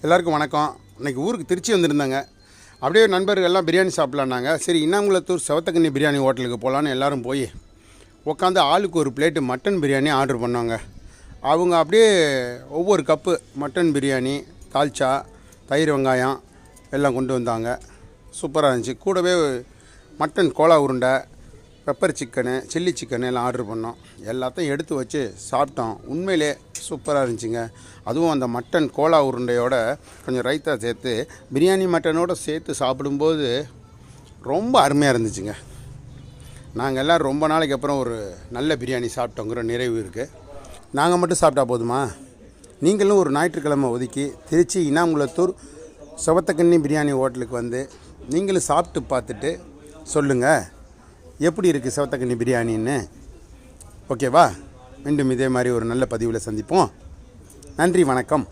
எல்லாருக்கும் வணக்கம். இன்றைக்கி ஊருக்கு திருச்சி வந்திருந்தாங்க. அப்படியே நண்பர்கள் எல்லாம் பிரியாணி சாப்பிட்லான்னாங்க. சரி, இன்னாங்குளத்தூர் செவத்தக்கண்ணி பிரியாணி ஹோட்டலுக்கு போகலான்னு எல்லோரும் போய் உட்காந்து ஆளுக்கு ஒரு பிளேட்டு மட்டன் பிரியாணி ஆர்டர் பண்ணாங்க. அவங்க அப்படியே ஒவ்வொரு கப்பு மட்டன் பிரியாணி, தால்ச்சா, தயிர், வெங்காயம் எல்லாம் கொண்டு வந்தாங்க. சூப்பராக இருந்துச்சு. கூடவே மட்டன் கோலா உருண்டை, பெப்பர் சிக்கனு, சில்லி சிக்கனு எல்லாம் ஆர்டர் பண்ணோம். எல்லாத்தையும் எடுத்து வச்சு சாப்பிட்டோம். உண்மையிலே சூப்பராக இருந்துச்சுங்க. அதுவும் அந்த மட்டன் கோலா உருண்டையோட கொஞ்சம் ரைத்தா சேர்த்து பிரியாணி மட்டனோடு சேர்த்து சாப்பிடும்போது ரொம்ப அருமையாக இருந்துச்சுங்க. நாங்கள் எல்லாம் ரொம்ப நாளைக்கு அப்புறம் ஒரு நல்ல பிரியாணி சாப்பிட்டோங்கிற நிறைவு இருக்குது. நாங்கள் மட்டும் சாப்பிட்டா போதுமா? நீங்களும் ஒரு ஞாயிற்றுக்கிழமை ஒதுக்கி திருச்சி இனாங்குளத்தூர் செவத்தக்கண்ணி பிரியாணி ஹோட்டலுக்கு வந்து நீங்களும் சாப்பிட்டு பார்த்துட்டு சொல்லுங்கள் எப்படி இருக்குது செவத்தக்கண்ணி பிரியாணின்னு. ஓகேவா? மீண்டும் இதே மாதிரி ஒரு நல்ல பதிவில் சந்திப்போம். நன்றி, வணக்கம்.